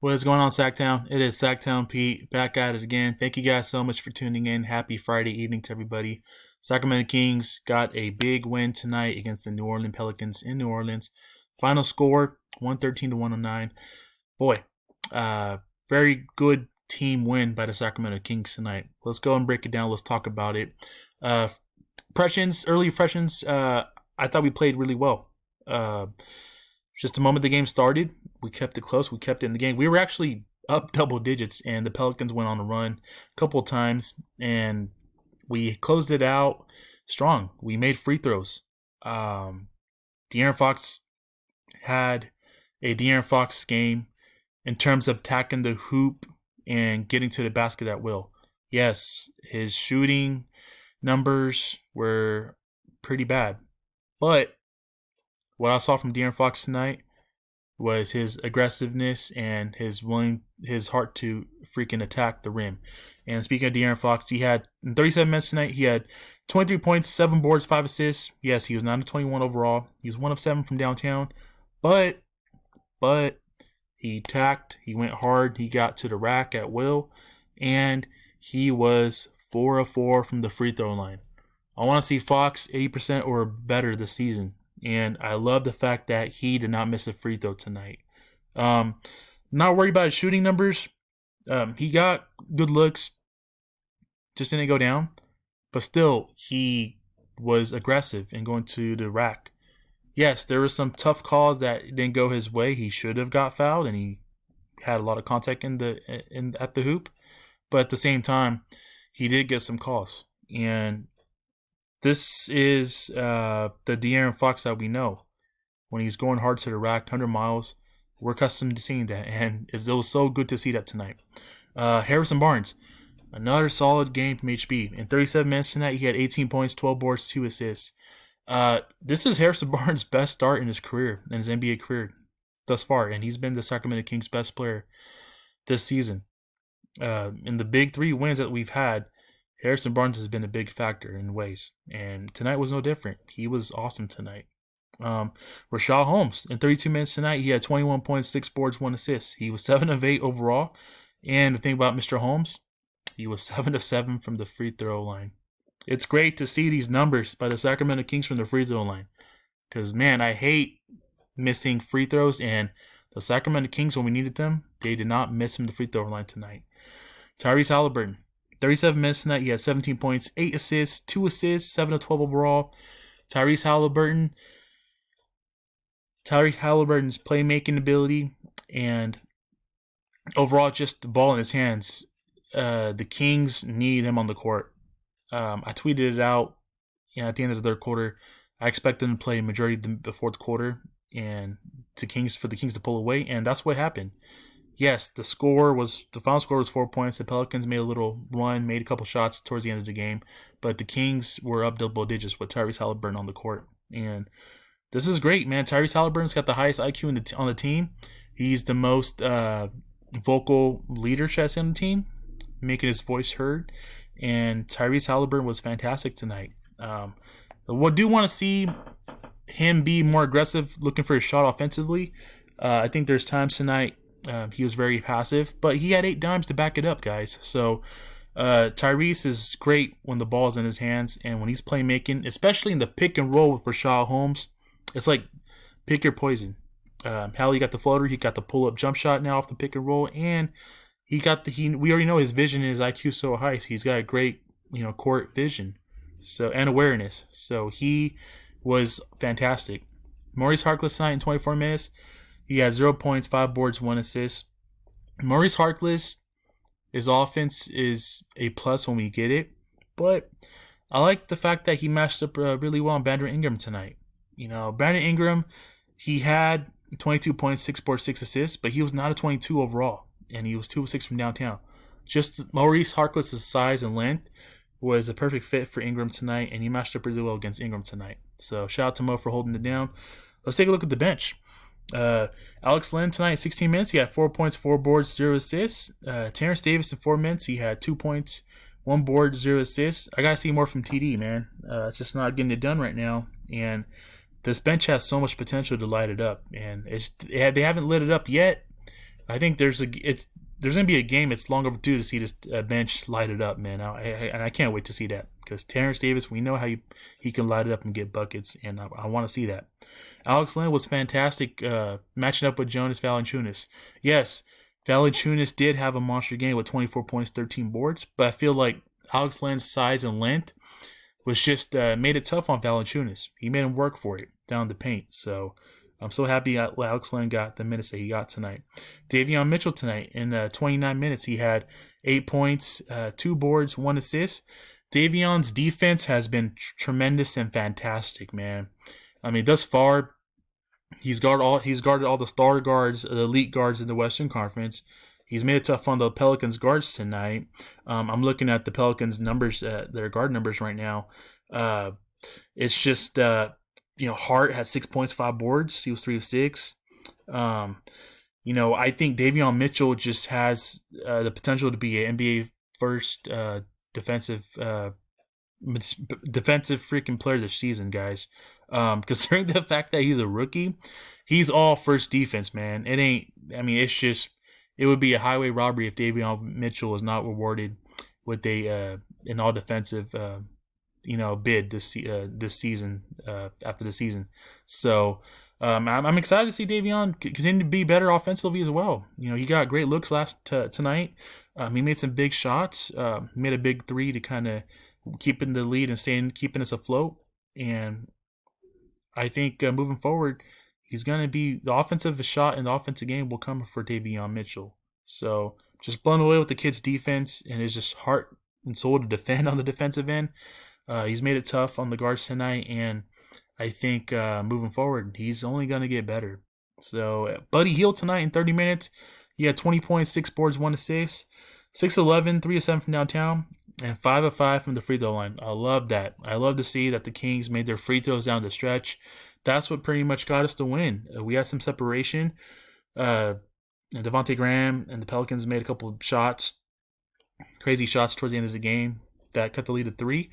What is going on, Sactown? It is Sactown Pete back at it again. Thank you guys so much for tuning in. Happy Friday evening to everybody. Sacramento Kings got a big win tonight against the New Orleans Pelicans in New Orleans. Final score 113 to 109. Boy, very good team win by the Sacramento Kings tonight. Let's go and break it down. Let's talk about it. Early impressions. I thought we played really well. Just the moment the game started, we kept it close. We kept it in the game. We were actually up double digits, and the Pelicans went on a run a couple of times, and we closed it out strong. We made free throws. De'Aaron Fox had a De'Aaron Fox game in terms of attacking the hoop and getting to the basket at will. Yes, his shooting numbers were pretty bad, but what I saw from De'Aaron Fox tonight was his aggressiveness and his heart to freaking attack the rim. And speaking of De'Aaron Fox, he had in 37 minutes tonight, he had 23 points, 7 boards, 5 assists. Yes, he was 9 of 21 overall. He was 1 of 7 from downtown. But he attacked, he went hard, he got to the rack at will, and he was 4 of 4 from the free throw line. I want to see Fox 80% or better this season. And I love the fact that he did not miss a free throw tonight. Not worried about his shooting numbers. He got good looks. Just didn't go down. But still, he was aggressive in going to the rack. Yes, there were some tough calls that didn't go his way. He should have got fouled, and he had a lot of contact at the hoop. But at the same time, he did get some calls. And this is the De'Aaron Fox that we know. When he's going hard to the rack, 100 miles, we're accustomed to seeing that, and it was so good to see that tonight. Harrison Barnes, another solid game from HB. In 37 minutes tonight, he had 18 points, 12 boards, 2 assists. This is Harrison Barnes' best start in his career, in his NBA career thus far, and he's been the Sacramento Kings' best player this season. In the big 3 wins that we've had, Harrison Barnes has been a big factor in ways, and tonight was no different. He was awesome tonight. Rashad Holmes, in 32 minutes tonight, he had 21 points, 6 boards, 1 assist. He was 7 of 8 overall, and the thing about Mr. Holmes, he was 7 of 7 from the free throw line. It's great to see these numbers by the Sacramento Kings from the free throw line, because, man, I hate missing free throws, and the Sacramento Kings, when we needed them, they did not miss from the free throw line tonight. Tyrese Haliburton, 37 minutes tonight, he had 17 points, 8 assists, 2 assists, 7 of 12 overall. Tyrese Haliburton's playmaking ability and overall just the ball in his hands. The Kings need him on the court. I tweeted it out at the end of the third quarter. I expect them to play a majority of the fourth quarter and for the Kings to pull away, and that's what happened. Yes, the final score was 4 points. The Pelicans made a little run, made a couple shots towards the end of the game, but the Kings were up double digits with Tyrese Haliburton on the court. And this is great, man. Tyrese Haliburton's got the highest IQ on the team. He's the most vocal leader chess on the team, making his voice heard. And Tyrese Haliburton was fantastic tonight. I do want to see him be more aggressive, looking for a shot offensively. I think there's times tonight he was very passive, but he had 8 dimes to back it up, guys. So Tyrese is great when the ball is in his hands, and when he's playmaking, especially in the pick and roll with Rashad Holmes, it's like pick your poison. Hallie got the floater, he got the pull-up jump shot now off the pick and roll, and we already know his vision and his IQ so high. So he's got a great court vision, and awareness. So he was fantastic. Maurice Harkless tonight in 24 minutes. He had 0 points, 5 boards, 1 assist. Maurice Harkless, his offense is a plus when we get it. But I like the fact that he matched up really well on Brandon Ingram tonight. Brandon Ingram, he had 22 points, 6 boards, 6 assists, but he was not a 22 overall. And he was 2 of 6 from downtown. Just Maurice Harkless' size and length was a perfect fit for Ingram tonight, and he matched up really well against Ingram tonight. So shout out to Mo for holding it down. Let's take a look at the bench. Alex Len tonight, 16 minutes, he had 4 points, 4 boards, 0 assists. Terrence Davis in 4 minutes, he had 2 points, 1 board, 0 assists. I gotta see more from TD, man. It's just not getting it done right now, and this bench has so much potential to light it up, and they haven't lit it up yet. I think there's gonna be a game. It's long overdue to see this bench light it up, man. And I can't wait to see that because Terrence Davis, we know how he can light it up and get buckets, and I want to see that. Alex Len was fantastic, matching up with Jonas Valanciunas. Yes, Valanciunas did have a monster game with 24 points, 13 boards, but I feel like Alex Len's size and length was just made it tough on Valanciunas. He made him work for it down the paint. So I'm so happy Alex Len got the minutes that he got tonight. Davion Mitchell tonight in 29 minutes, he had 8 points, 2 boards, 1 assist. Davion's defense has been tremendous and fantastic, man. I mean, thus far, he's guarded all the star guards, the elite guards in the Western Conference. He's made it tough on the Pelicans guards tonight. I'm looking at the Pelicans numbers, their guard numbers right now. It's just Hart had 6 points, 5 boards. He was 3 of 6. I think Davion Mitchell just has the potential to be an NBA first defensive freaking player this season, guys. Considering the fact that he's a rookie, he's all first defense, man. It would be a highway robbery if Davion Mitchell is not rewarded with an all defensive bid this season after the season. So I'm excited to see Davion continue to be better offensively as well. He got great looks tonight. He made some big shots. Made a big 3 to kind of keep in the lead and keeping us afloat. And I think moving forward, he's going to be the offensive shot and the offensive game will come for Davion Mitchell. So just blown away with the kid's defense and his just heart and soul to defend on the defensive end. He's made it tough on the guards tonight, and I think moving forward, he's only going to get better. So Buddy Hield tonight in 30 minutes, he had 20 points, 6 boards, 1 assist, 6-11, 3-7 from downtown, and 5 of 5 from the free throw line. I love that. I love to see that the Kings made their free throws down the stretch. That's what pretty much got us the win. We had some separation. Devontae Graham and the Pelicans made a couple of shots, crazy shots towards the end of the game that cut the lead to 3.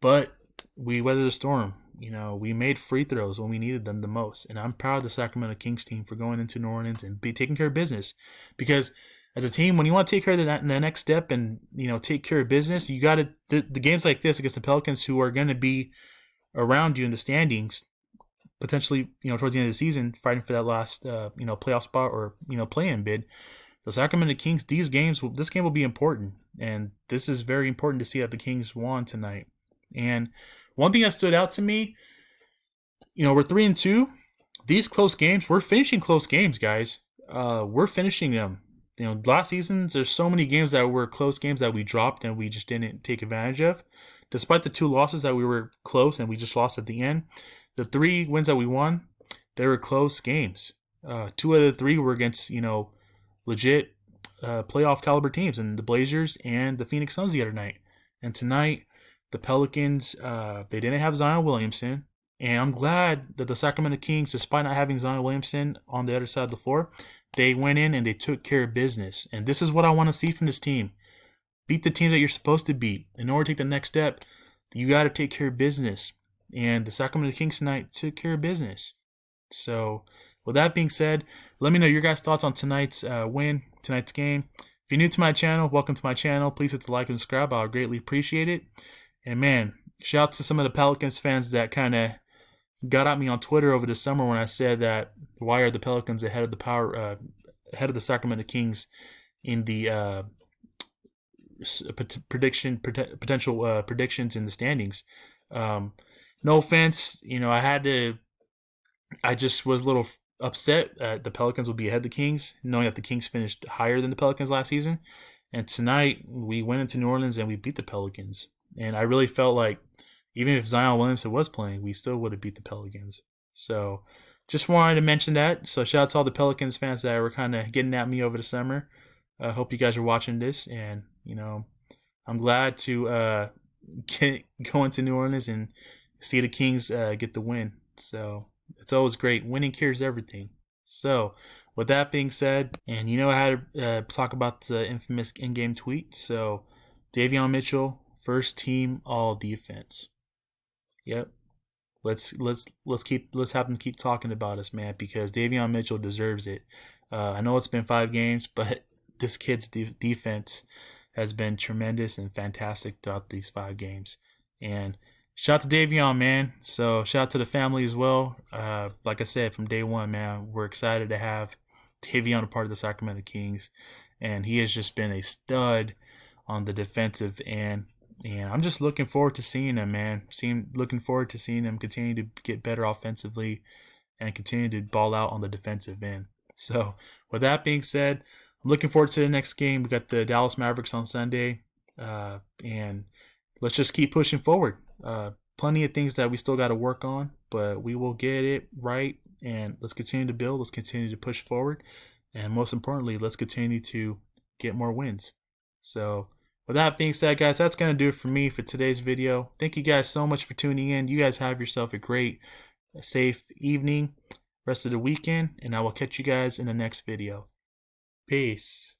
But we weathered the storm. We made free throws when we needed them the most. And I'm proud of the Sacramento Kings team for going into New Orleans and taking care of business. Because as a team, when you want to take care of the next step and, take care of business, you got to – the games like this against the Pelicans who are going to be around you in the standings, potentially, towards the end of the season, fighting for that last, playoff spot or, play-in bid. The Sacramento Kings, this game will be important. And this is very important to see that the Kings won tonight. And one thing that stood out to me, we're 3-2. These close games, we're finishing close games, guys. We're finishing them. Last season, there's so many games that were close games that we dropped and we just didn't take advantage of. Despite the 2 losses that we were close and we just lost at the end, the 3 wins that we won, they were close games. 2 out of the 3 were against, legit playoff caliber teams, and the Blazers and the Phoenix Suns the other night. And tonight, the Pelicans, they didn't have Zion Williamson, and I'm glad that the Sacramento Kings, despite not having Zion Williamson on the other side of the floor, they went in and they took care of business. And this is what I want to see from this team. Beat the teams that you're supposed to beat. In order to take the next step, you got to take care of business. And the Sacramento Kings tonight took care of business. So, with that being said, let me know your guys' thoughts on tonight's win, tonight's game. If you're new to my channel, welcome to my channel. Please hit the like and subscribe. I'll greatly appreciate it. And man, shout out to some of the Pelicans fans that kind of got at me on Twitter over the summer when I said that why are the Pelicans ahead of the Sacramento Kings in the potential predictions in the standings. No offense, I just was a little upset that the Pelicans would be ahead of the Kings, knowing that the Kings finished higher than the Pelicans last season. And tonight we went into New Orleans and we beat the Pelicans. And I really felt like even if Zion Williamson was playing, we still would have beat the Pelicans. So just wanted to mention that. So shout out to all the Pelicans fans that were kind of getting at me over the summer. I hope you guys are watching this. And, I'm glad to go into New Orleans and see the Kings get the win. So it's always great. Winning cures everything. So with that being said, and I had to talk about the infamous in-game tweet. So Davion Mitchell, first team all defense. Yep. Let's have them keep talking about us, man, because Davion Mitchell deserves it. I know it's been 5 games, but this kid's defense has been tremendous and fantastic throughout these 5 games. And shout out to Davion, man. So shout out to the family as well. Like I said, from day one, man, we're excited to have Davion a part of the Sacramento Kings, and he has just been a stud on the defensive end. And I'm just looking forward to seeing him, man. Looking forward to seeing him continue to get better offensively and continue to ball out on the defensive end. So, with that being said, I'm looking forward to the next game. We got the Dallas Mavericks on Sunday, and let's just keep pushing forward. Plenty of things that we still got to work on, but we will get it right. And let's continue to build. Let's continue to push forward, and most importantly, let's continue to get more wins. So, with that being said, guys, that's going to do it for me for today's video. Thank you guys so much for tuning in. You guys have yourself a great, safe evening, rest of the weekend, and I will catch you guys in the next video. Peace.